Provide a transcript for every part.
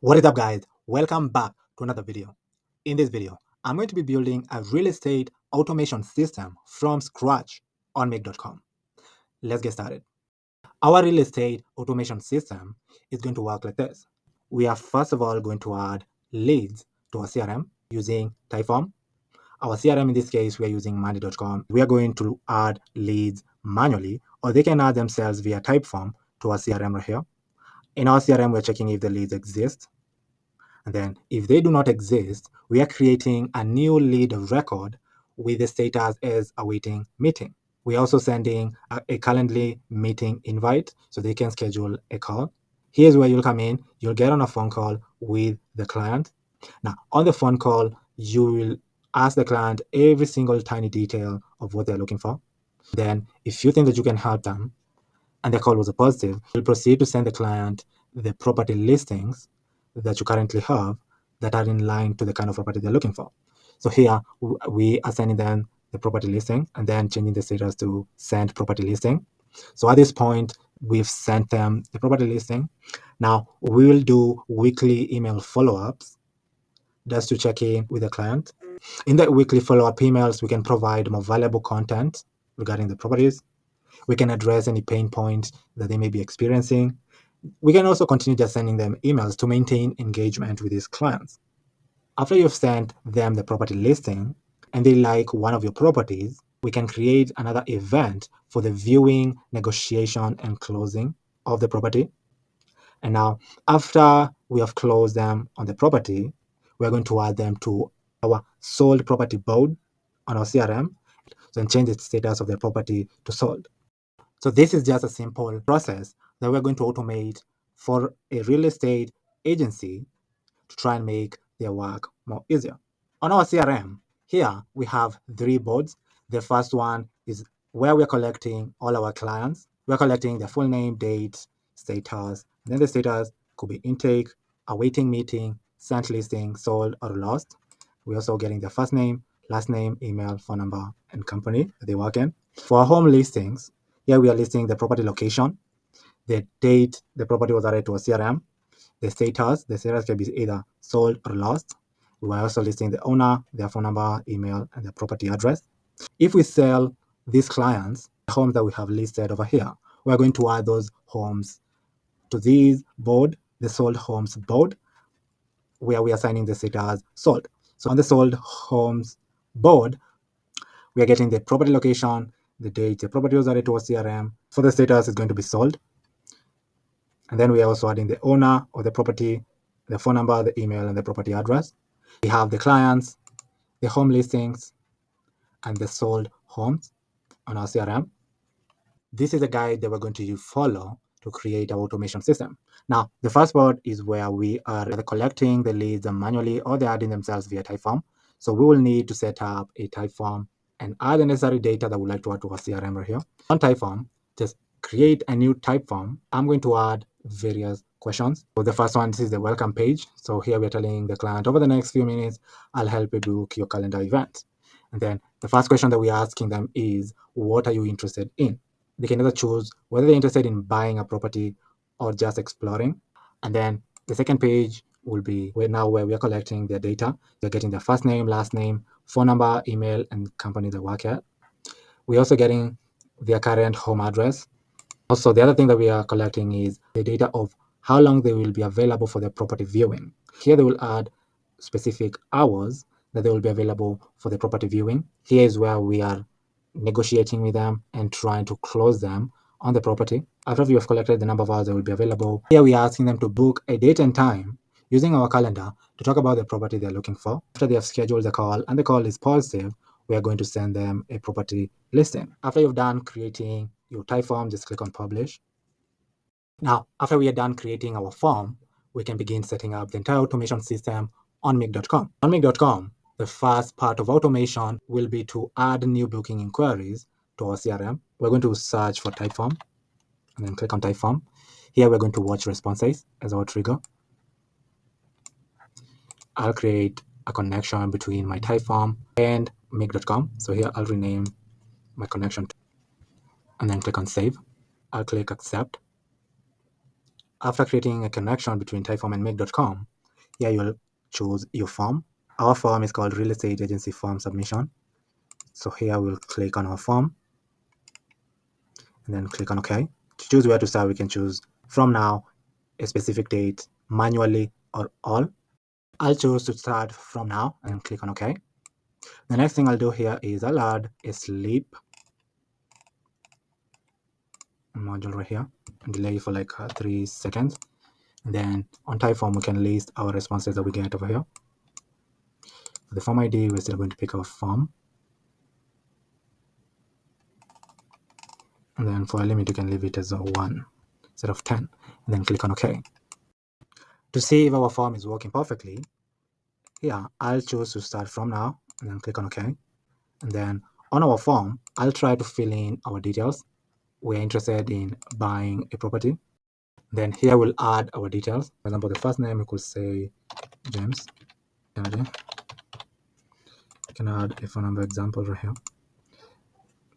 What is up, guys? Welcome back to another video. In this video, I'm going to be building a real estate automation system from scratch on make.com. Let's get started. Our real estate automation system is going to work like this. We are first of all going to add leads to our CRM using Typeform. Our CRM in this case, we are using money.com. We are going to add leads manually, or they can add themselves via Typeform to our CRM right here. In our CRM, we're checking if the leads exist. And then if they do not exist, we are creating a new lead record with the status as awaiting meeting. We're also sending a Calendly meeting invite so they can schedule a call. Here's where you'll come in. You'll get on a phone call with the client. Now, on the phone call, you will ask the client every single tiny detail of what they're looking for. Then, if you think that you can help them and the call was a positive, you'll proceed to send the client the property listings that you currently have that are in line to the kind of property they're looking for. So here we are sending them the property listing and then changing the status to send property listing. So at this point, we've sent them the property listing. Now we will do weekly email follow-ups just to check in with the client. In the weekly follow-up emails, we can provide more valuable content regarding the properties. We can address any pain points that they may be experiencing. We can also continue just sending them emails to maintain engagement with these clients. After you've sent them the property listing and they like one of your properties, we can create another event for the viewing, negotiation, and closing of the property. And now, after we have closed them on the property, we're going to add them to our sold property board on our CRM, and change the status of the property to sold. So this is just a simple process that we're going to automate for a real estate agency to try and make their work more easier. On our CRM, here we have 3 boards. The first one is where we're collecting all our clients. We're collecting their full name, date, status, and then the status could be intake, awaiting meeting, sent listing, sold, or lost. We're also getting their first name, last name, email, phone number, and company that they work in. For our home listings, here we are listing the property location, the date the property was added to a CRM, the status can be either sold or lost. We are also listing the owner, their phone number, email, and the property address. If we sell these clients, the homes that we have listed over here, we're going to add those homes to this board, the sold homes board, where we are assigning the status sold. So on the sold homes board, we are getting the property location, the date the property was added to a CRM. For the status, it's going to be sold. And then we are also adding the owner of the property, the phone number, the email, and the property address. We have the clients, the home listings, and the sold homes on our CRM. This is a guide that we're going to follow to create our automation system. Now, the first part is where we are either collecting the leads manually or they're adding themselves via Typeform. So we will need to set up a Typeform and add the necessary data that we'd like to add to our CRM right here. On Typeform, just create a new Typeform. I'm going to add various questions. So the first one, this is the welcome page. So here we're telling the client, over the next few minutes, I'll help you book your calendar event. And then the first question that we're asking them is, what are you interested in? They can either choose whether they're interested in buying a property or just exploring. And then the second page will be where we are collecting their data. They're getting their first name, last name, phone number, email, and company they work at. We're also getting their current home address. Also, the other thing that we are collecting is the data of how long they will be available for the property viewing. Here they will add specific hours that they will be available for the property viewing. Here is where we are negotiating with them and trying to close them on the property. After we have collected the number of hours that will be available, here we are asking them to book a date and time using our calendar to talk about the property they're looking for. After they have scheduled the call and the call is positive, we are going to send them a property listing. After you've done creating your Typeform, just click on publish. Now, after we are done creating our form, we can begin setting up the entire automation system on make.com. On make.com, the first part of automation will be to add new booking inquiries to our CRM. We're going to search for Typeform and then click on Typeform. Here we're going to watch responses as our trigger. I'll create a connection between my Typeform and make.com. So here I'll rename my connection and then click on save. I'll click accept. After creating a connection between Typeform and make.com, here you'll choose your form. Our form is called Real Estate Agency Form Submission. So here we'll click on our form and then click on OK. To choose where to start, we can choose from now, a specific date, manually, or all. I'll choose to start from now and click on OK. The next thing I'll do here is I'll add a sleep module right here and delay for like 3 seconds. And then on Typeform, we can list our responses that we get over here. For the form ID, we're still going to pick our form. And then for a limit, you can leave it as a 1 instead of 10. And then click on OK. To see if our form is working perfectly, here I'll choose to start from now and then click on OK. And then on our form, I'll try to fill in our details. We're interested in buying a property. Then here we'll add our details. For example, the first name we could say James Kennedy. You can add a phone number example right here.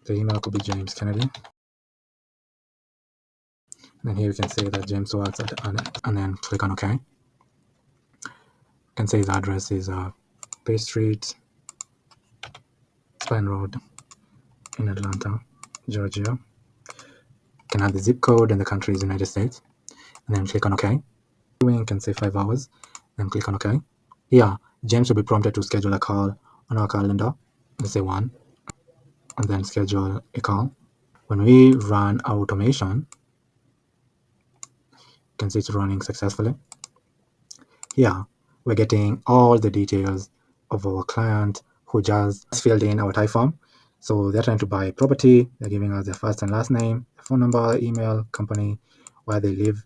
The email could be James Kennedy. And then here you can say that James works at and then click on OK. You can say his address is Bay Street, Spine Road in Atlanta, Georgia. You can add the zip code and the country is United States. And then click on OK. You can say 5 hours, then click on OK. Here, James will be prompted to schedule a call on our calendar. Let's say 1, and then schedule a call. When we run our automation, you can see it's running successfully. Here, we're getting all the details of our client who just filled in our Typeform. So they're trying to buy property. They're giving us their first and last name, phone number, email, company, where they live,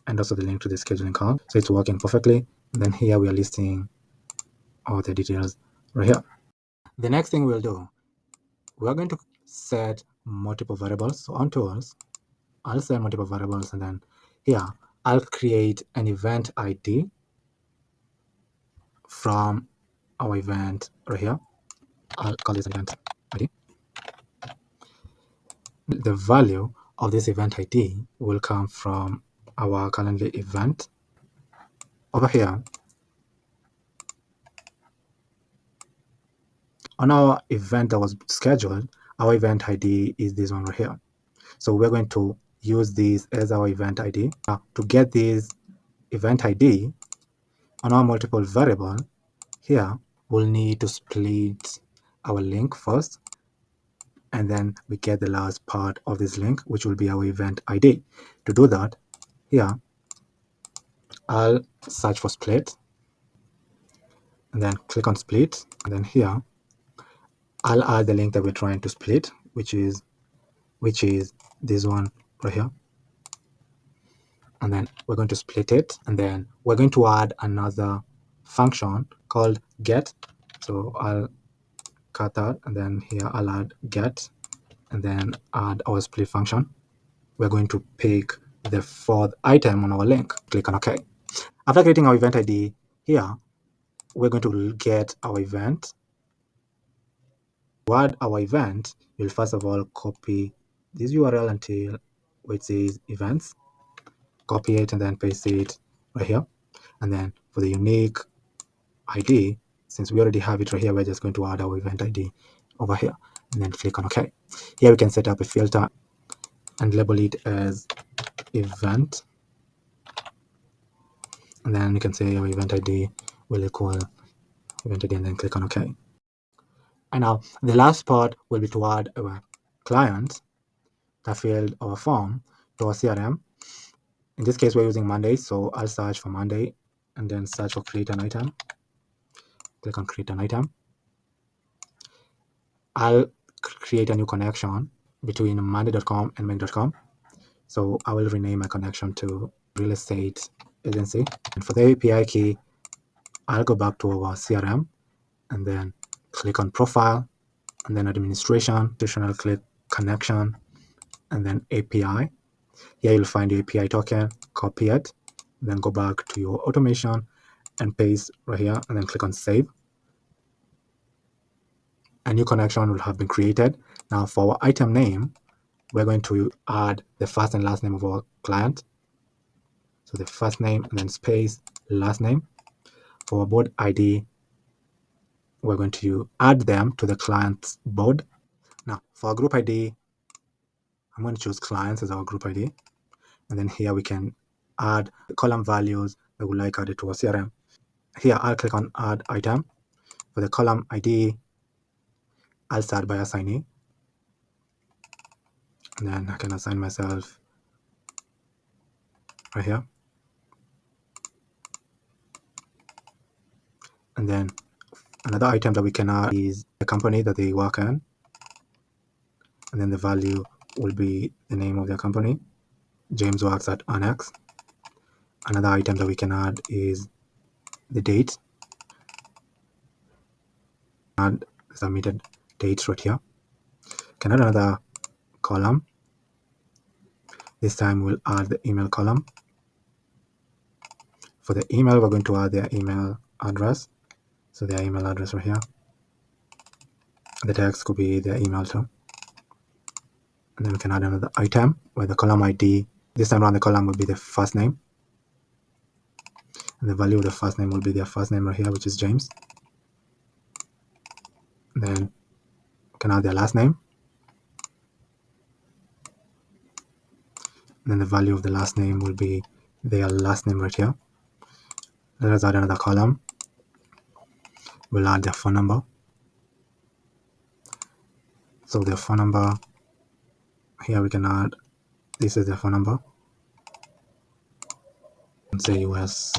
and also the link to the scheduling call. So it's working perfectly. And then here we are listing all the details right here. The next thing we'll do, we're going to set multiple variables. So on tools, I'll set multiple variables, and then here I'll create an event ID from our event right here. I'll call this event ID. The value of this event ID will come from our calendar event over here. On our event that was scheduled, our event ID is this one right here. So we're going to use this as our event ID. Now, to get this event ID on our multiple variable, here we'll need to split our link first, and then we get the last part of this link, which will be our event ID. To do that, here I'll search for split, and then click on split, and then here I'll add the link that we're trying to split, which is this one right here. And then we're going to split it, and then we're going to add another function called get. So I'll cut that, and then here I'll add get, and then add our split function. We're going to pick the 4th item on our link. Click on OK. After creating our event ID here, we're going to get our event. To add our event, we'll first of all copy this URL until it says events. Copy it and then paste it right here. And then for the unique ID, since we already have it right here, we're just going to add our event ID over here and then click on OK. Here we can set up a filter and label it as event. And then you can say our event ID will equal event ID and then click on OK. And now the last part will be to add our client that filled our form to our CRM. In this case, we're using Monday, so I'll search for Monday and then search for create an item. Click on create an item. I'll create a new connection between monday.com and make.com. So I will rename my connection to real estate agency. And for the API key, I'll go back to our CRM and then click on profile and then administration. I'll click connection and then API. Here you'll find the API token, copy it, then go back to your automation and paste right here and then click on save. A new connection will have been created. Now for our item name, we're going to add the first and last name of our client. So the first name and then space last name. For our board ID, we're going to add them to the client's board. Now for our group ID, I'm going to choose clients as our group ID. And then here we can add the column values that we like added to our CRM. Here I'll click on add item. For the column ID, I'll start by assignee. And then I can assign myself right here. And then another item that we can add is the company that they work in. And then the value will be the name of their company. James works at Annex. Another item that we can add is the date. Add submitted dates right here. Can add another column. This time we'll add the email column. For the email, we're going to add their email address. So their email address right here. The text could be their email too. And then we can add another item where the column ID, this time around the column will be the first name. And the value of the first name will be their first name right here, which is James. And then we can add their last name. And then the value of the last name will be their last name right here. Let us add another column. We'll add their phone number. So their phone number, here we can add, this is their phone number. And say US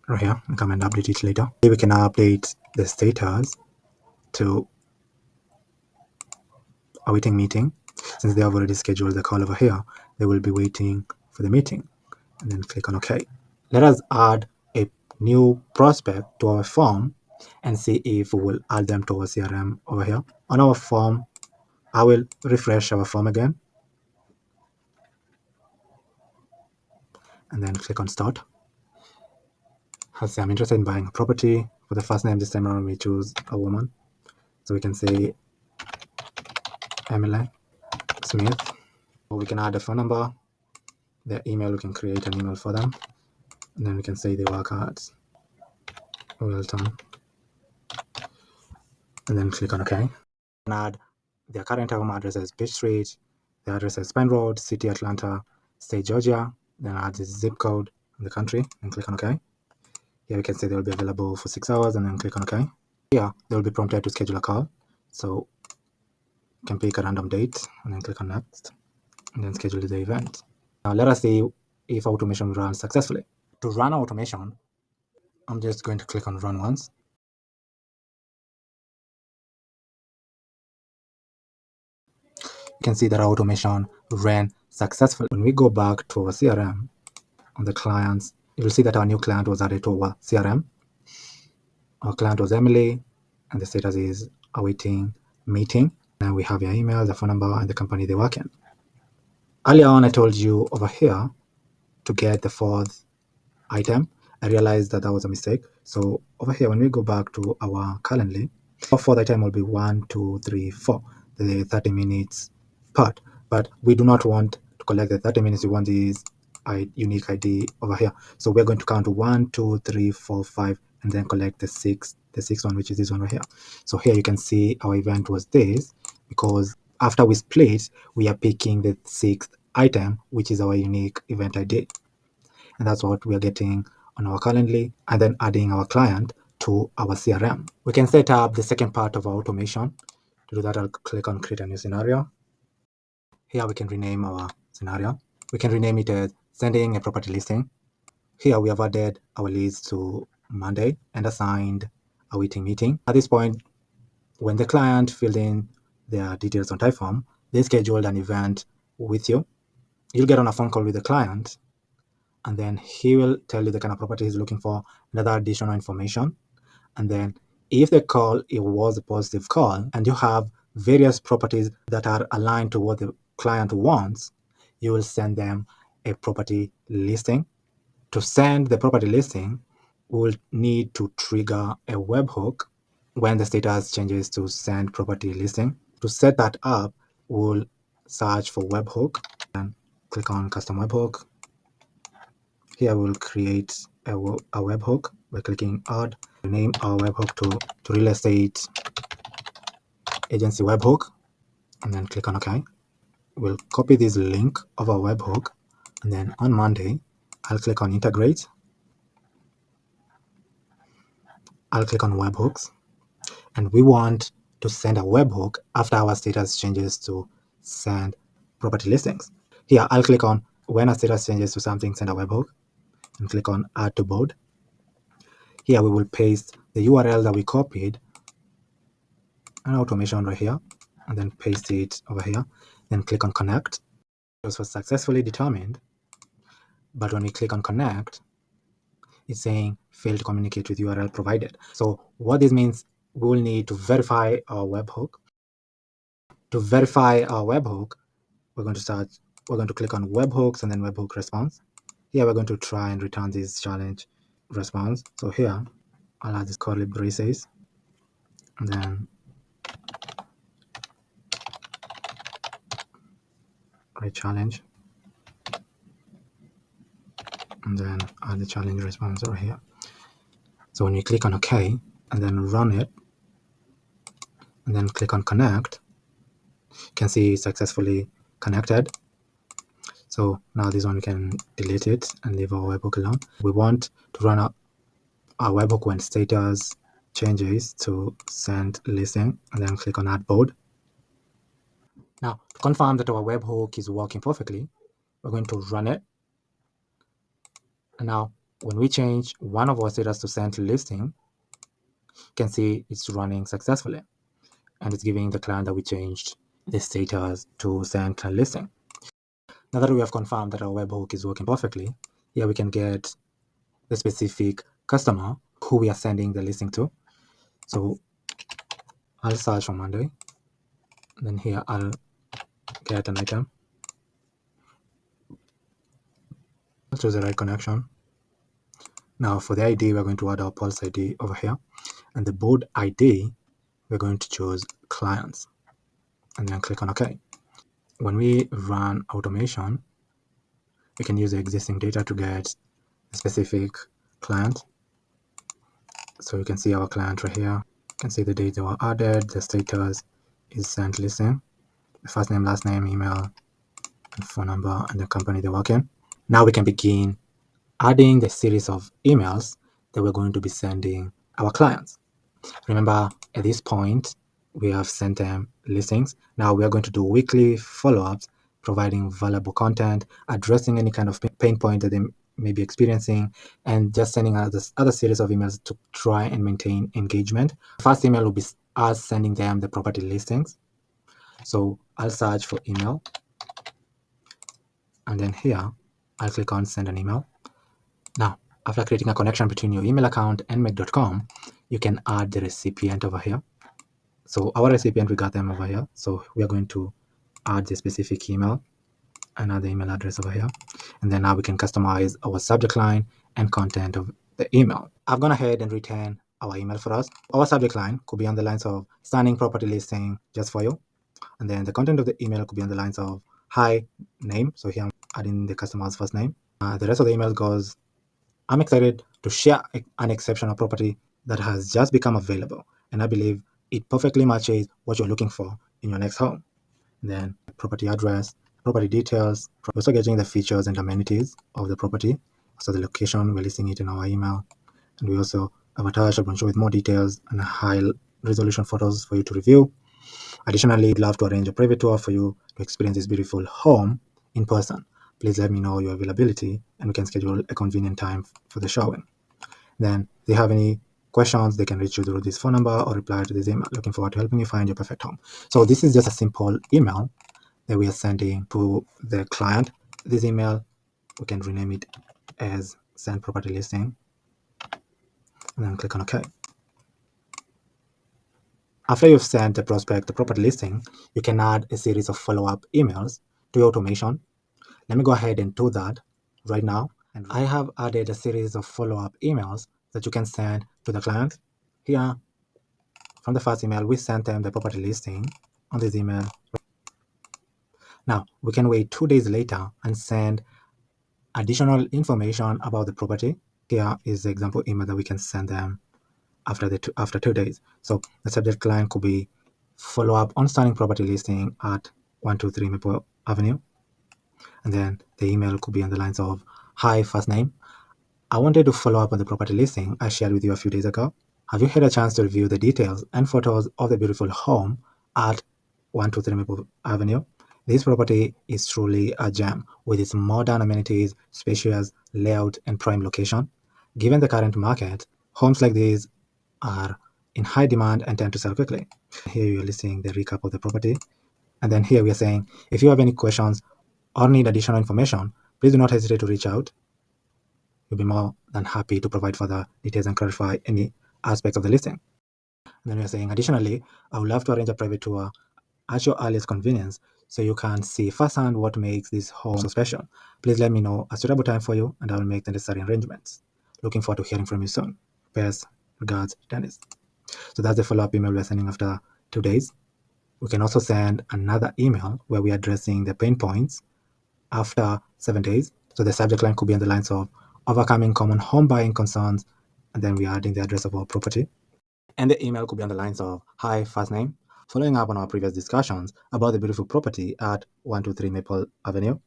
right here. We come and update it later. Here we can update the status to awaiting meeting. Since they have already scheduled the call over here, they will be waiting for the meeting. And then click on OK. Let us add a new prospect to our form and see if we will add them to our CRM over here. On our form, I will refresh our form again. And then click on start. I'll say I'm interested in buying a property. For the first name, this time around we choose a woman. So we can say Emily Smith. Or we can add a phone number, their email, we can create an email for them. And then we can say they work at Wilton. And then click on OK. And add their current home address as Beach Street, the address as Penn Road, City, Atlanta, State, Georgia. Then add the zip code in the country and click on OK. Here we can say they will be available for 6 hours and then click on OK. Here they will be prompted to schedule a call. So you can pick a random date and then click on next and then schedule the event. Now let us see if automation runs successfully. To run automation, I'm just going to click on run once. You can see that our automation ran successfully. When we go back to our CRM on the clients, you will see that our new client was added to our CRM. Our client was Emily, and the status is awaiting meeting. And we have your email, the phone number, and the company they work in. Earlier on, I told you over here to get the fourth item. I realized that was a mistake. So over here, when we go back to our Calendly, our fourth item will be 1, 2, 3, 4, the 30 minutes part. But we do not want to collect the 30 minutes. We want this unique ID over here. So we're going to count 1, 2, 3, 4, 5, and then collect the sixth one, which is this one right here. So here you can see our event was this, because after we split, we are picking the sixth item, which is our unique event ID. And that's what we are getting on our Calendly, and then adding our client to our CRM. We can set up the second part of our automation. To do that, I'll click on create a new scenario. Here we can rename our scenario. We can rename it as sending a property listing. Here we have added our leads to Monday and assigned a waiting meeting. At this point, when the client filled in their details on Typeform, they scheduled an event with you. You'll get on a phone call with the client, and then he will tell you the kind of property he's looking for and other additional information. And then if the call, it was a positive call, and you have various properties that are aligned to what the client wants, you will send them a property listing. To send the property listing, we will need to trigger a webhook when the status changes to send property listing. To set that up, we'll search for webhook and click on custom webhook. Here we'll create a webhook by clicking add. Name our webhook to real estate agency webhook, and then click on OK. We'll copy this link of our webhook, and then on Monday, I'll click on integrate. I'll click on webhooks, and we want to send a webhook after our status changes to send property listings. Here, I'll click on when our status changes to something, send a webhook, and click on add to board. Here, we will paste the URL that we copied, an automation right here, and then paste it over here. Then click on connect. It was successfully determined, but when we click on connect, it's saying failed to communicate with URL provided. So what this means, we will need to verify our webhook. To verify our webhook, we're going to click on webhooks and then webhook response. Here we're going to try and return this challenge response. So here I'll add this curly braces, and then write challenge, and then add the challenge response over here. So when you click on OK and then run it, and then click on connect, you can see it's successfully connected. So now this one we can delete it and leave our webhook alone. We want to run our webhook when status changes to send listing, and then click on add board. Now, to confirm that our webhook is working perfectly, we're going to run it. And now, when we change one of our status to send listing, you can see it's running successfully, and it's giving the client that we changed the status to send listing. Now that we have confirmed that our webhook is working perfectly, here we can get the specific customer who we are sending the listing to. So I'll search for Monday, then here I'll get an item. I'll choose the right connection. Now for the ID, we're going to add our Pulse ID over here, and the board ID, we're going to choose clients, and then click on OK. When we run automation, we can use the existing data to get a specific client. So you can see our client right here. You can see the dates that were added, the status is sent listing, the first name, last name, email, and phone number, and the company they work in. Now we can begin adding the series of emails that we're going to be sending our clients. Remember, at this point, we have sent them listings. Now we are going to do weekly follow-ups, providing valuable content, addressing any kind of pain point that they may be experiencing, and just sending other series of emails to try and maintain engagement. The first email will be us sending them the property listings. So I'll search for email, and then here I'll click on send an email. Now, after creating a connection between your email account and make.com, you can add the recipient over here. So our recipient, we got them over here. So we are going to add the specific email and add the email address over here. And then now we can customize our subject line and content of the email. I've gone ahead and written our email for us. Our subject line could be on the lines of stunning property listing just for you. And then the content of the email could be on the lines of hi name. So here I'm adding the customer's first name. The rest of the email goes, I'm excited to share an exceptional property that has just become available, and I believe it perfectly matches what you're looking for in your next home. And then property address, property details. We're also getting the features and amenities of the property. So the location, we're listing it in our email. And we also have attached a brochure with more details and high resolution photos for you to review. Additionally, we'd love to arrange a private tour for you to experience this beautiful home in person. Please let me know your availability and we can schedule a convenient time for the showing. Then if they have any questions, they can reach you through this phone number or reply to this email. Looking forward to helping you find your perfect home. So this is just a simple email that we are sending to the client. This email, we can rename it as send property listing, and then click on OK. After you've sent the prospect the property listing, you can add a series of follow-up emails to your automation. Let me go ahead and do that right now. And I have added a series of follow-up emails that you can send to the client. Here, from the first email, we sent them the property listing on this email. Now, we can wait 2 days later and send additional information about the property. Here is the example email that we can send them after 2 days. So the subject line could be follow up on starting property listing at 123 Maple Avenue. And then the email could be on the lines of, hi, first name. I wanted to follow up on the property listing I shared with you a few days ago. Have you had a chance to review the details and photos of the beautiful home at 123 Maple Avenue? This property is truly a gem with its modern amenities, spacious layout, and prime location. Given the current market, homes like these are in high demand and tend to sell quickly. Here you're listing the recap of the property. And then here we are saying, if you have any questions or need additional information, please do not hesitate to reach out. We'll be more than happy to provide further details and clarify any aspects of the listing. And then we are saying, additionally, I would love to arrange a private tour at your earliest convenience so you can see firsthand what makes this home so special. Please let me know a suitable time for you and I will make the necessary arrangements. Looking forward to hearing from you soon. Best regards, Dennis. So that's the follow-up email we're sending after 2 days. We can also send another email where we're addressing the pain points after 7 days. So the subject line could be on the lines of overcoming common home buying concerns, and then we are adding the address of our property. And the email could be on the lines of, hi, first name. Following up on our previous discussions about the beautiful property at 123 Maple Avenue,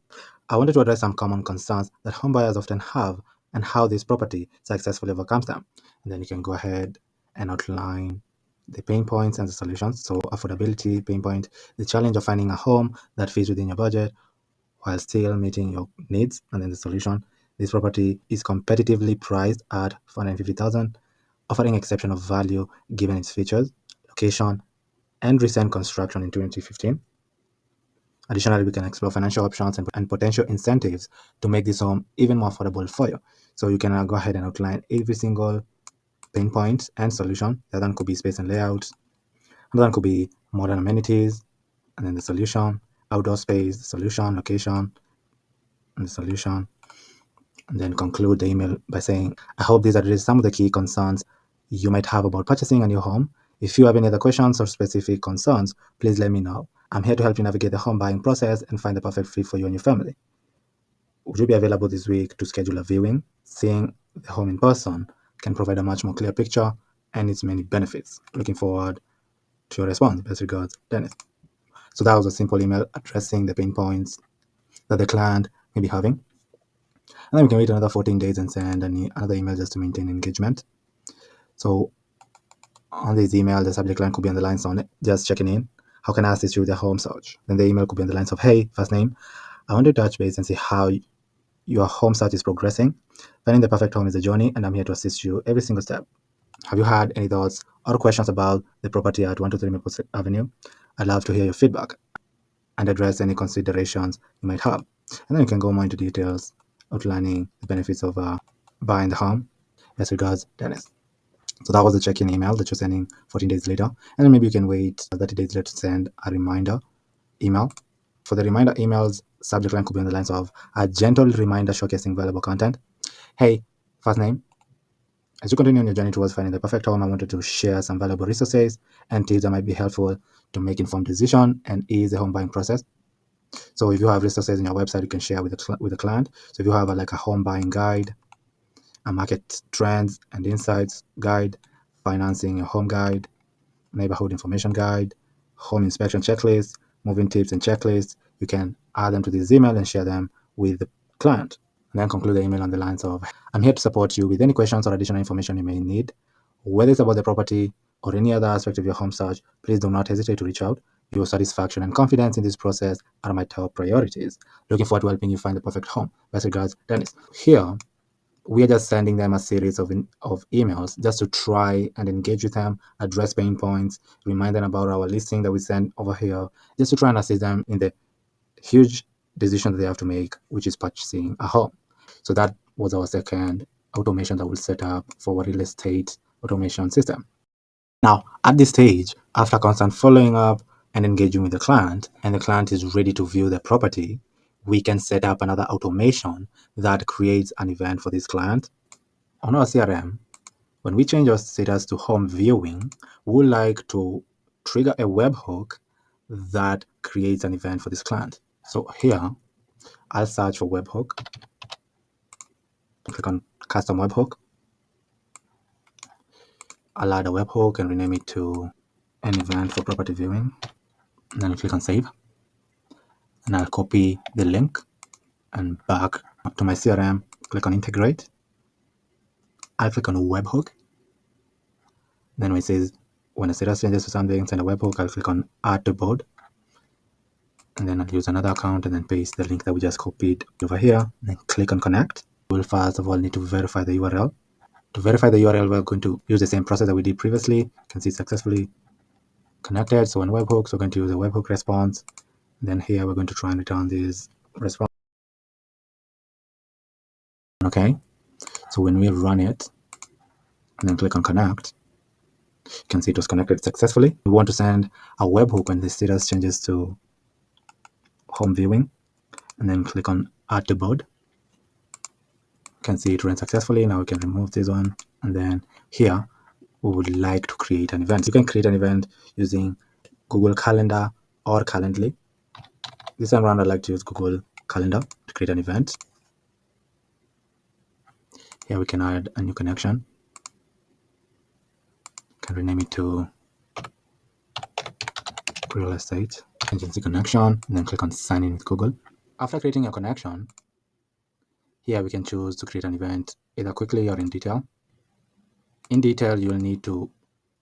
I wanted to address some common concerns that home buyers often have and how this property successfully overcomes them. And then you can go ahead and outline the pain points and the solutions. So affordability, pain point, the challenge of finding a home that fits within your budget while still meeting your needs. And then the solution, this property is competitively priced at $450,000, offering exceptional value given its features, location, and recent construction in 2015. Additionally, we can explore financial options and potential incentives to make this home even more affordable for you. So you can go ahead and outline every single pain point and solution. The other one could be space and layout. Another one could be modern amenities, and then the solution, outdoor space, solution, location, and the solution. And then conclude the email by saying, I hope these address some of the key concerns you might have about purchasing a new home. If you have any other questions or specific concerns, please let me know. I'm here to help you navigate the home buying process and find the perfect fit for you and your family. Would you be available this week to schedule a viewing? Seeing the home in person can provide a much more clear picture and its many benefits. Looking forward to your response. Best regards, Dennis. So that was a simple email addressing the pain points that the client may be having. And then we can wait another 14 days and send another email just to maintain engagement. So on this email, the subject line could be on the lines on it, just checking in. How can I assist you with your home search? Then the email could be on the lines of, hey, first name, I want to touch base and see how your home search is progressing. Finding the perfect home is a journey, and I'm here to assist you every single step. Have you had any thoughts or questions about the property at 123 Maple Avenue? I'd love to hear your feedback and address any considerations you might have. And then you can go more into details, outlining the benefits of buying the home. Best regards, Dennis. So that was the check-in email that you're sending 14 days later. And then maybe you can wait 30 days later to send a reminder email. For the reminder emails, subject line could be on the lines of a gentle reminder showcasing valuable content. Hey, first name. As you continue on your journey towards finding the perfect home, I wanted to share some valuable resources and tips that might be helpful to make informed decision and ease the home buying process. So if you have resources in your website, you can share with the client. So if you have like a home buying guide, a market trends and insights guide, financing a home guide, neighborhood information guide, home inspection checklist, moving tips and checklists, you can add them to this email and share them with the client. And then conclude the email on the lines of, I'm here to support you with any questions or additional information you may need. Whether it's about the property or any other aspect of your home search, please do not hesitate to reach out. Your satisfaction and confidence in this process are my top priorities. Looking forward to helping you find the perfect home. Best regards, Dennis. Here, we are just sending them a series of emails just to try and engage with them, address pain points, remind them about our listing that we send over here, just to try and assist them in the huge decision that they have to make, which is purchasing a home. So that was our second automation that we'll set up for our real estate automation system. Now, at this stage, after constant following up and engaging with the client, and the client is ready to view the property, we can set up another automation that creates an event for this client. On our CRM, when we change our status to home viewing, we would like to trigger a webhook that creates an event for this client. So here, I'll search for webhook. Click on custom webhook. I'll add a webhook and rename it to an event for property viewing. And then click on save. And I'll copy the link and back up to my CRM. Click on integrate. I'll click on webhook. Then when it says when a status changes to something, send a webhook, I'll click on add to board. And then I'll use another account and then paste the link that we just copied over here. Then click on connect. We'll first of all need to verify the URL. To verify the URL, we're going to use the same process that we did previously. You can see successfully connected. So on webhooks, we're going to use a webhook response. Then here we're going to try and return this response. Okay. So when we run it and then click on connect, you can see it was connected successfully. We want to send a webhook when the status changes to home viewing, and then click on add to board. You can see it ran successfully. Now we can remove this one, and then here we would like to create an event. You can create an event using Google Calendar or Calendly. This time around, I'd like to use Google Calendar to create an event. Here we can add a new connection. You can rename it to real estate agency connection, and then click on sign in with Google. After creating a connection, here we can choose to create an event either quickly or in detail. In detail, you'll need to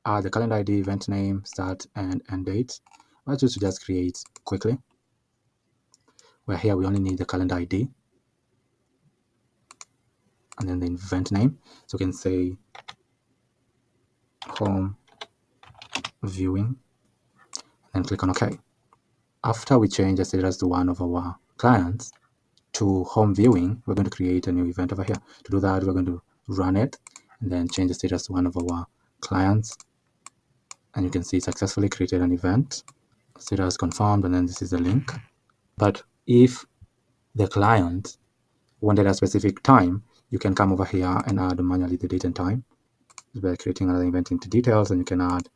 add the calendar ID, event name, start and end date. I'll choose to just create quickly. Where here we only need the calendar ID and then the event name. So we can say home viewing and click on OK. After we change the status to one of our clients to home viewing, we're going to create a new event over here. To do that, we're going to run it and then change the status to one of our clients. And you can see successfully created an event. Status confirmed, and then this is the link. But if the client wanted a specific time, you can come over here and add manually the date and time by creating another event into details, and you can add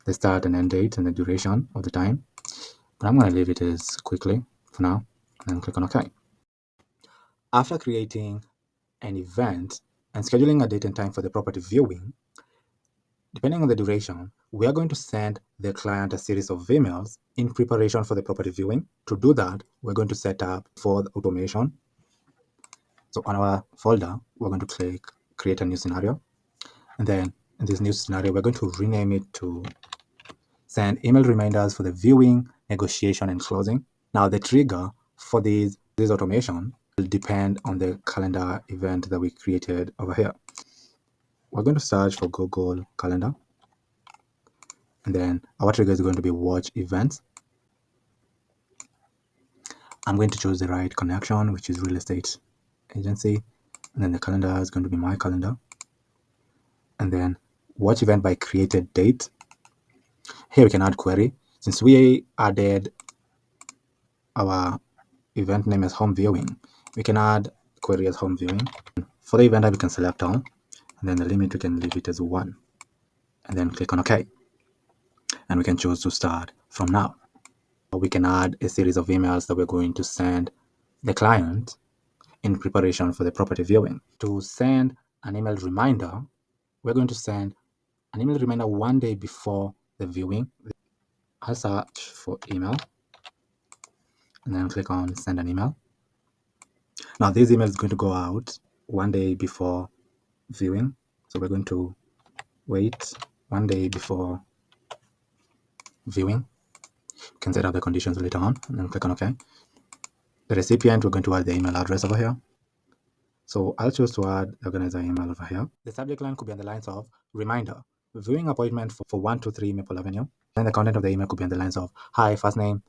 the start and end date and the duration of the time. But I'm going to leave it as quickly for now, and then click on OK. After creating an event and scheduling a date and time for the property viewing, depending on the duration, we are going to send the client a series of emails in preparation for the property viewing. To do that, we're going to set up for the automation. So on our folder, we're going to click create a new scenario. And then in this new scenario, we're going to rename it to send email reminders for the viewing, negotiation, and closing. Now the trigger for this automation will depend on the calendar event that we created over here. We're going to search for Google Calendar. And then our trigger is going to be watch events. I'm going to choose the right connection, which is real estate agency. And then the calendar is going to be my calendar. And then watch event by created date. Here we can add query. Since we added our event name as home viewing, we can add query as home viewing. For the event type, we can select all. And then the limit, we can leave it as 1. And then click on OK. And we can choose to start from now. We can add a series of emails that we're going to send the client in preparation for the property viewing. To send an email reminder, we're going to send an email reminder 1 day before the viewing. I'll search for email and then click on send an email. Now this email is going to go out 1 day before viewing. So we're going to wait 1 day before viewing. You can set up the conditions later on and then click on OK. The recipient, we're going to add the email address over here. So I'll choose to add the organizer email over here. The subject line could be on the lines of reminder, viewing appointment for 123 Maple Avenue. Then the content of the email could be on the lines of hi, first name.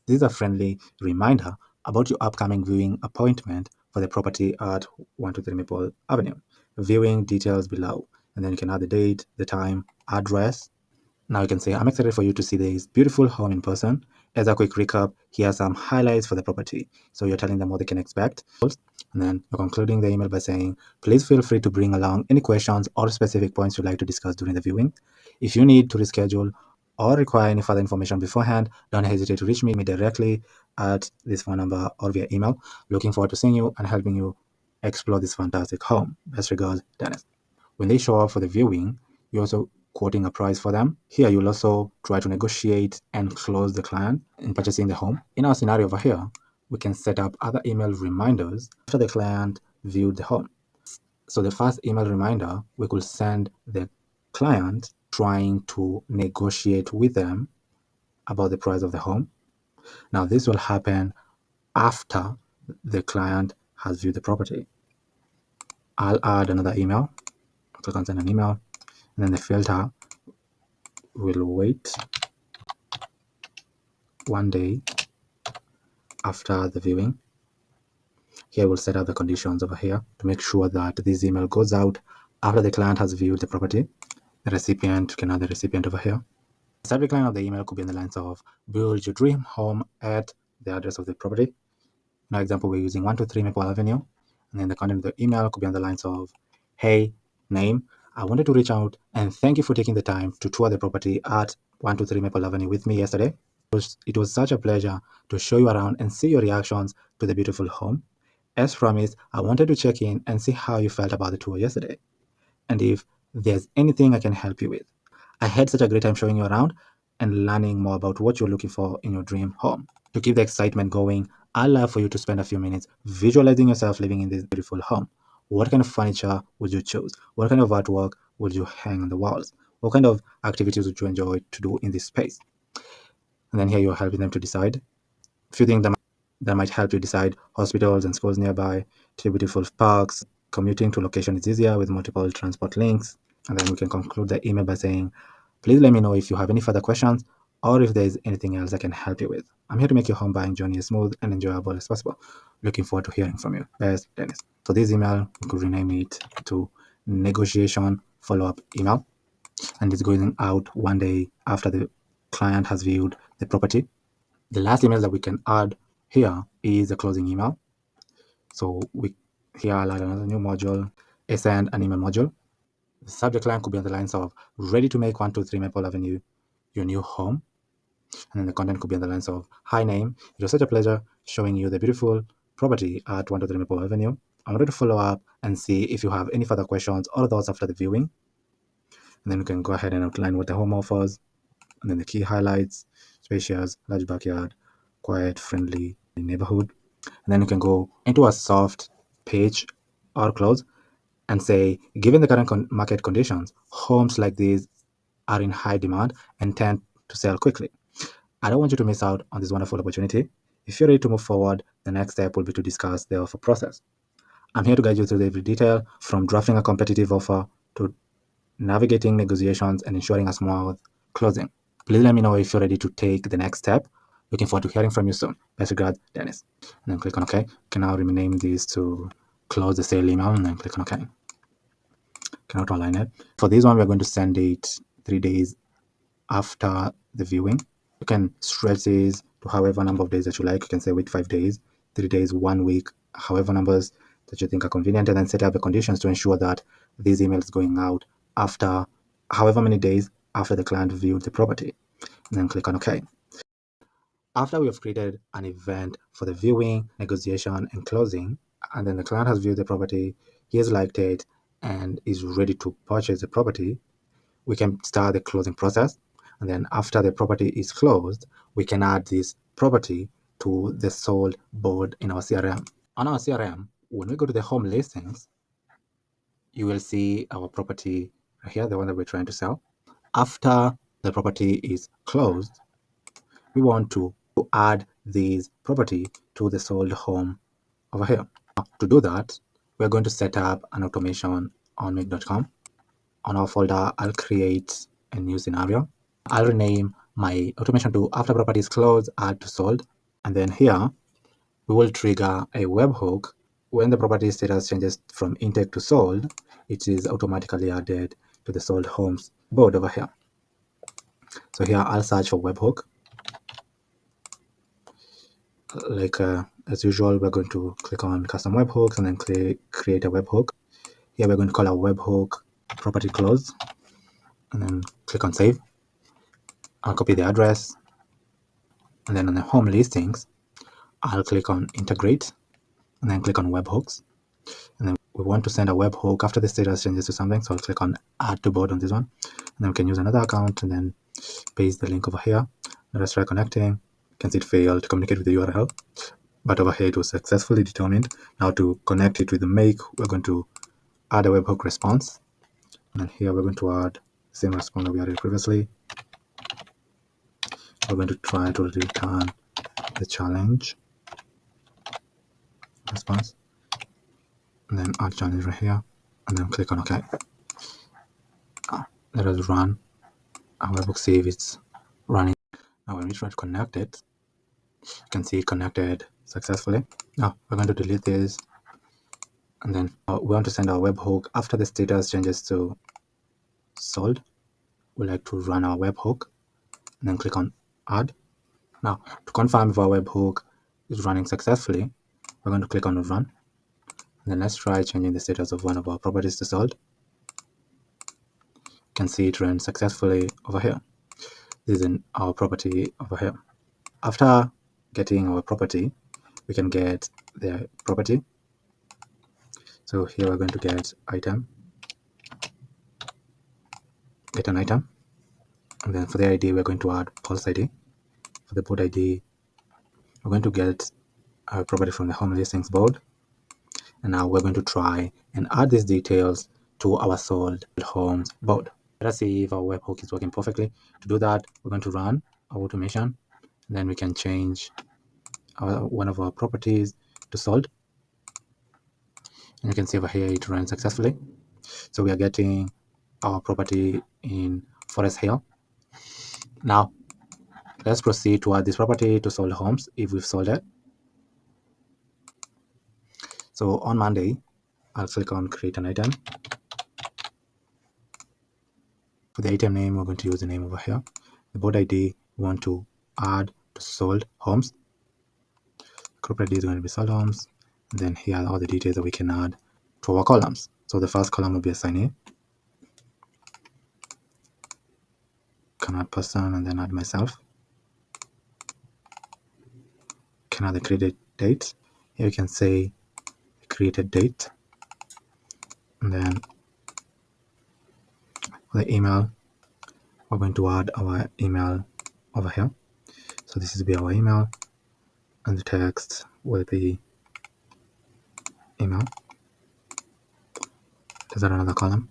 This is a friendly reminder about your upcoming viewing appointment for the property at 123 Maple Avenue. Viewing details below. And then you can add the date, the time, address. Now you can say, I'm excited for you to see this beautiful home in person. As a quick recap, here are some highlights for the property. So you're telling them what they can expect. And then you're concluding the email by saying, please feel free to bring along any questions or specific points you'd like to discuss during the viewing. If you need to reschedule or require any further information beforehand, don't hesitate to reach me directly at this phone number or via email. Looking forward to seeing you and helping you explore this fantastic home. Best regards, Dennis. When they show up for the viewing, you're also quoting a price for them. Here, you'll also try to negotiate and close the client in purchasing the home. In our scenario over here, we can set up other email reminders after the client viewed the home. So the first email reminder, we could send the client trying to negotiate with them about the price of the home. Now, this will happen after the client has viewed the property. I'll add another email. Click on send an email, and then the filter will wait 1 day after the viewing. Here we'll set up the conditions over here to make sure that this email goes out after the client has viewed the property. The recipient, can add the recipient over here. The subject line of the email could be in the lines of build your dream home at the address of the property. In our example, we're using 123 Maple Avenue. And then the content of the email could be on the lines of, hey, name, I wanted to reach out and thank you for taking the time to tour the property at 123 Maple Avenue with me yesterday. It was such a pleasure to show you around and see your reactions to the beautiful home. As promised, I wanted to check in and see how you felt about the tour yesterday, and if there's anything I can help you with. I had such a great time showing you around and learning more about what you're looking for in your dream home. To keep the excitement going, I'd love for you to spend a few minutes visualizing yourself living in this beautiful home. What kind of furniture would you choose? What kind of artwork would you hang on the walls? What kind of activities would you enjoy to do in this space? And then here you're helping them to decide. A few things that might help you decide: hospitals and schools nearby, beautiful parks, commuting to location is easier with multiple transport links. And then we can conclude the email by saying, please let me know if you have any further questions or if there is anything else I can help you with. I'm here to make your home buying journey as smooth and enjoyable as possible. Looking forward to hearing from you. Best, Dennis. So this email, we could rename it to negotiation follow-up email. And it's going out 1 day after the client has viewed the property. The last email that we can add here is a closing email. So here I'll add another new module, a send an email module. The subject line could be on the lines of ready to make 123 Maple Avenue your new home. And then the content could be on the lines of, hi name, it was such a pleasure showing you the beautiful property at 123 Maple Avenue. I wanted to follow up and see if you have any further questions or thoughts after the viewing. And then we can go ahead and outline what the home offers. And then the key highlights: spacious, large backyard, quiet, friendly neighborhood. And then you can go into a soft page or close and say, given the current market conditions, homes like these are in high demand and tend to sell quickly. I don't want you to miss out on this wonderful opportunity. If you're ready to move forward, the next step will be to discuss the offer process. I'm here to guide you through every detail, from drafting a competitive offer to navigating negotiations and ensuring a smooth closing. Please let me know if you're ready to take the next step. Looking forward to hearing from you soon. Best regards, Dennis. And then click on OK. You can now rename this to close the sale email, and then click on OK. Can outline it. For this one, we're going to send it 3 days after the viewing. You can stretch this to however number of days that you like. You can say wait 5 days, 3 days, 1 week, however numbers that you think are convenient, and then set up the conditions to ensure that this email is going out after however many days after the client viewed the property. And then click on OK. After we have created an event for the viewing, negotiation, and closing, and then the client has viewed the property, he has liked it, and is ready to purchase the property, we can start the closing process. And then after the property is closed, we can add this property to the sold board in our CRM. On our CRM, when we go to the home listings, you will see our property right here, the one that we're trying to sell. After the property is closed, we want to add this property to the sold home over here. Now, to do that, we're going to set up an automation on make.com. On our folder, I'll create a new scenario. I'll rename my automation to after property is closed, add to sold. And then here, we will trigger a webhook. When the property status changes from intake to sold, it is automatically added to the sold homes board over here. So here, I'll search for webhook. Like as usual, we're going to click on custom webhooks and then create a webhook. Here, we're going to call our webhook property close, and then click on save. I'll copy the address, and then on the home listings, I'll click on integrate, and then click on webhooks. And then we want to send a webhook after the status changes to something. So I'll click on add to board on this one. And then we can use another account and then paste the link over here. Let us try connecting. You can see it failed to communicate with the URL. But over here it was successfully determined. Now to connect it with the make, we're going to add a webhook response. And here we're going to add the same response that we added previously. We're going to try to return the challenge response. And then add challenge right here. And then click on OK. Let us run our webhook, see if it's running. Now when we try to connect it, you can see it connected successfully. Now we're going to delete this. And then we want to send our webhook after the status changes to sold. We like to run our webhook and then click on add. Now to confirm if our webhook is running successfully, we're going to click on run. And then let's try changing the status of one of our properties to sold. You can see it ran successfully over here. This is our property over here. After getting our property, we can get the property. So here we're going to get item, get an item. And then for the ID, we're going to add pulse ID. For the board ID, we're going to get our property from the home listings board. And now we're going to try and add these details to our sold homes board. Let us see if our webhook is working perfectly. To do that, we're going to run our automation. And then we can change one of our properties to sold. And you can see over here it ran successfully. So we are getting our property in Forest Hill. Now let's proceed to add this property to sold homes if we've sold it. So on Monday, I'll click on create an item. For the item name, we're going to use the name over here. The board ID, we want to add to sold homes. Group ID is going to be sold homes. And then here are all the details that we can add to our columns. So the first column will be assignee. Can add person and then add myself. Can add the created date. Here we can say created date. And then for the email, we're going to add our email over here. So this will be our email, and the text will be email. There's another column.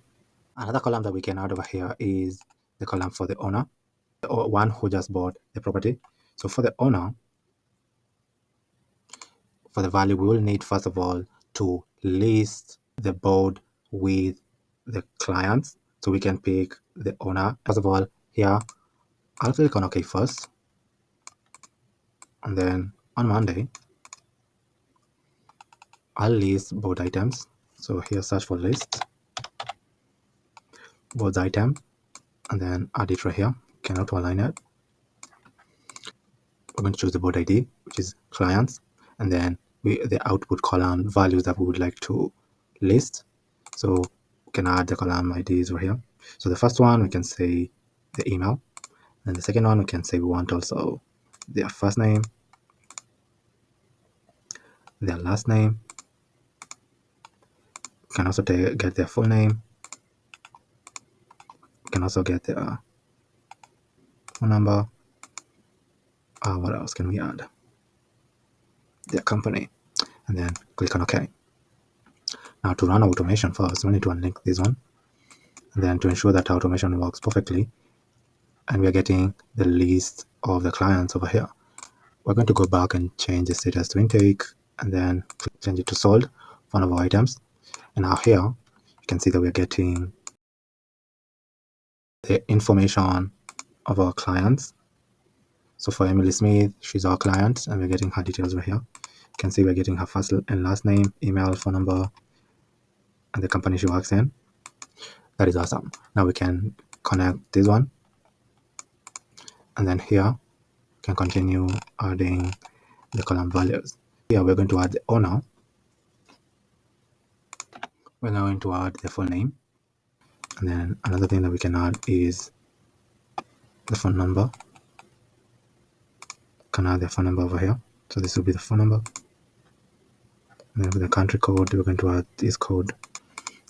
Another column that we can add over here is the column for the owner, or one who just bought the property. So for the owner, for the value, we will need first of all to list the board with the clients. So we can pick the owner. First of all, here, I'll click on OK first. And then on Monday, I'll list board items. So here, search for list, board item, and then add it right here. Can auto align it. We're going to choose the board ID, which is clients, and then the output column values that we would like to list. So we can add the column IDs right here. So the first one, we can say the email. And the second one, we can say we want also their first name, their last name. We can also get their full name. We can also get their phone number. What else can we add? Their company. And then click on OK. Now to run automation first, we need to unlink this one. And then to ensure that automation works perfectly, and we are getting the list of the clients over here, we're going to go back and change the status to intake, and then change it to sold for one of our items. And now here, you can see that we're getting the information of our clients. So for Emily Smith, she's our client, and we're getting her details right here. You can see we're getting her first and last name, email, phone number, and the company she works in. That is awesome. Now we can connect this one. And then here, we can continue adding the column values. Here, we're going to add the owner. We're now going to add the full name. And then another thing that we can add is the phone number. Can add the phone number over here. So this will be the phone number. And then for the country code, we're going to add this code.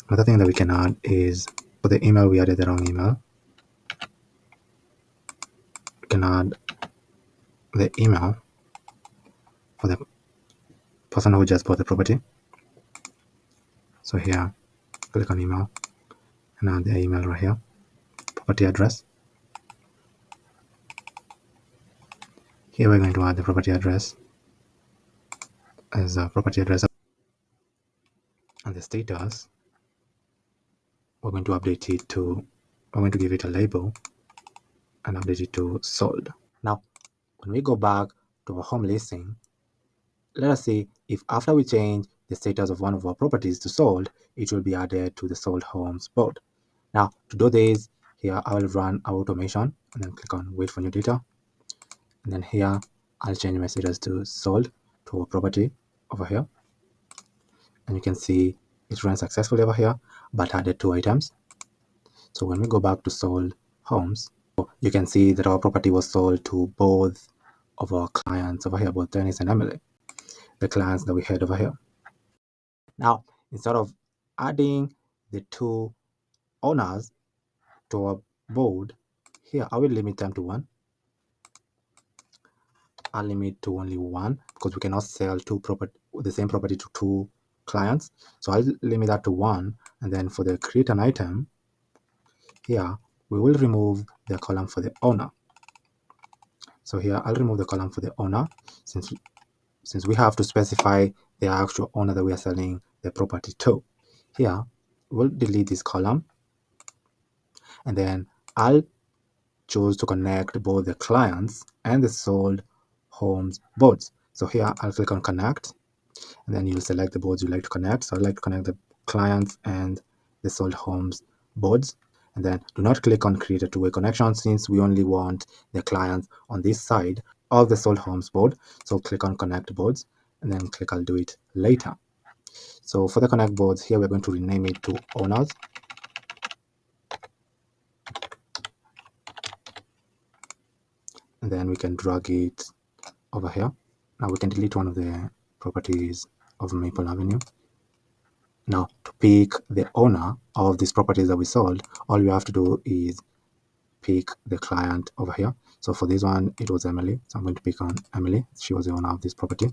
Another thing that we can add is for the email, we added the wrong email. We can add the email for the person who just bought the property. So here, click on email and add the email right here, property address. Here we're going to add the property address as a property address, and the status, we're going to update it to, we're going to give it a label and update it to sold. Now, when we go back to our home listing, let us see if after we change the status of one of our properties to sold, it will be added to the sold homes board. Now, to do this, here I will run our automation and then click on wait for new data. And then here I'll change my status to sold to our property over here. And you can see it ran successfully over here, but added 2 items. So when we go back to sold homes, you can see that our property was sold to both of our clients over here, both Dennis and Emily, the clients that we had over here. Now, instead of adding the 2 owners to our board, here I will limit them to 1. I'll limit to only 1 because we cannot sell the same property to 2 clients. So I'll limit that to 1. And then for the create an item, here we will remove the column for the owner. So here I'll remove the column for the owner since we have to specify the actual owner that we are selling the property to. Here we'll delete this column, and then I'll choose to connect both the clients and the sold homes boards. So here I'll click on connect, and then you'll select the boards you like to connect. So I'd like to connect the clients and the sold homes boards. And then do not click on create a two-way connection since we only want the clients on this side of the sold homes board. So click on connect boards and then click I'll do it later. So for the connect boards here, we're going to rename it to owners. And then we can drag it over here. Now we can delete one of the properties of Maple Avenue. Now to pick the owner of these properties that we sold, all you have to do is pick the client over here. So for this one, it was Emily. So I'm going to pick on Emily. She was the owner of this property.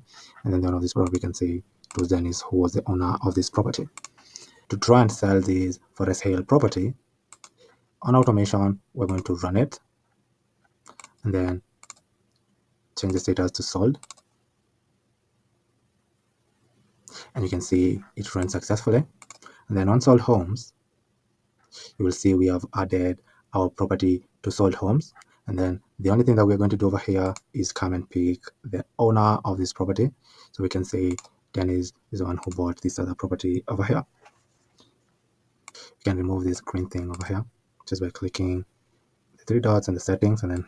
And then the owner of this property, we can say it was Dennis, who was the owner of this property. To try and sell this for a sale property, on automation, we're going to run it and then change the status to sold. And you can see it ran successfully. And then on sold homes, you will see we have added our property to sold homes. And then the only thing that we're going to do over here is come and pick the owner of this property. So we can say Dennis is the one who bought this other property over here. You can remove this green thing over here just by clicking the 3 dots and the settings and then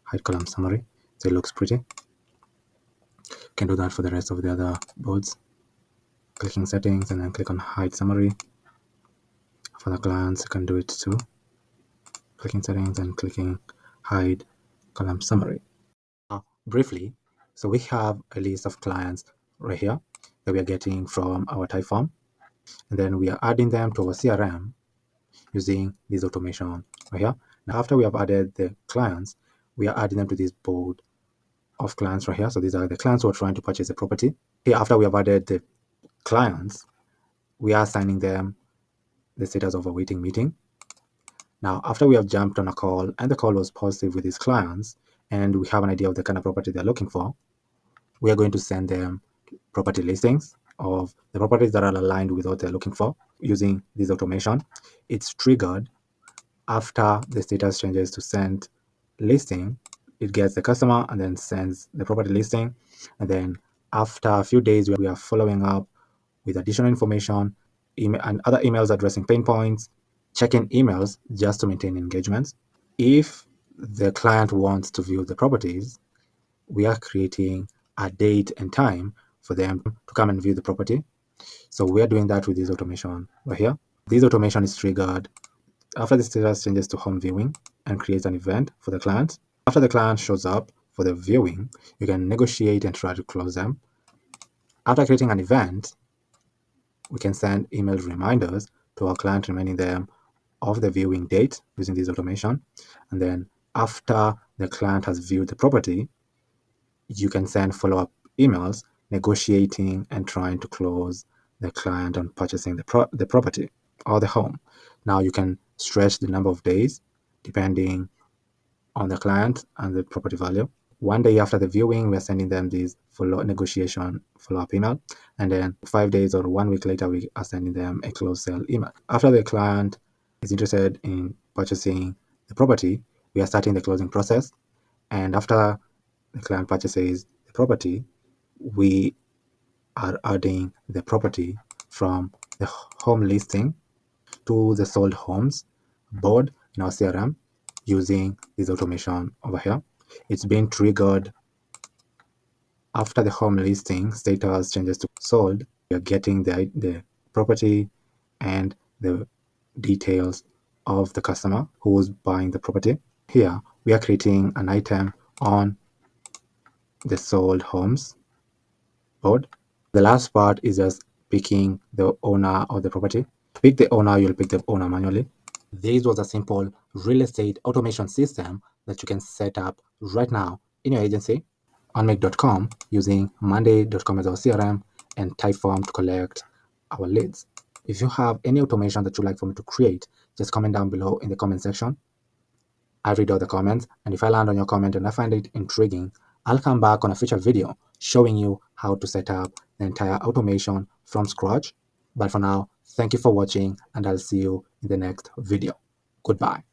hide column summary so it looks pretty. You can do that for the rest of the other boards. Clicking settings and then click on hide summary. For the clients, you can do it too. Clicking settings and clicking hide column summary. Now, briefly, so we have a list of clients right here that we are getting from our Typeform, and then we are adding them to our CRM using this automation right here. Now, after we have added the clients, we are adding them to this board of clients right here. So these are the clients who are trying to purchase a property. Here, after we have added the clients, we are assigning them the status of a waiting meeting. Now, after we have jumped on a call and the call was positive with these clients, and we have an idea of the kind of property they're looking for, we are going to send them property listings of the properties that are aligned with what they're looking for using this automation. It's triggered after the status changes to send listing. It gets the customer and then sends the property listing. And then after a few days, we are following up with additional information and other emails addressing pain points, checking emails just to maintain engagements. If the client wants to view the properties, we are creating a date and time for them to come and view the property. So we are doing that with this automation right here. This automation is triggered after the status changes to home viewing and creates an event for the client. After the client shows up for the viewing, you can negotiate and try to close them. After creating an event, we can send email reminders to our client, reminding them of the viewing date using this automation. And then after the client has viewed the property, you can send follow-up emails negotiating and trying to close the client on purchasing the property or the home. Now you can stretch the number of days depending on the client and the property value. One day after the viewing, we're sending them this negotiation follow-up email. And then 5 days or 1 week later, we are sending them a close sale email. After the client is interested in purchasing the property, we are starting the closing process. And after the client purchases the property, we are adding the property from the home listing to the sold homes board in our CRM using this automation over here. It's being triggered after the home listing status changes to sold. We are getting the property and the details of the customer who's buying the property. Here, we are creating an item on the sold homes board. The last part is just picking the owner of the property. To pick the owner, you'll pick the owner manually. This was a simple real estate automation system that you can set up right now in your agency on make.com using monday.com as our CRM and Typeform to collect our leads. If you have any automation that you'd like for me to create, just comment down below in the comment section. I read all the comments, and if I land on your comment and I find it intriguing, I'll come back on a future video showing you how to set up the entire automation from scratch. But for now, thank you for watching, and I'll see you in the next video. Goodbye.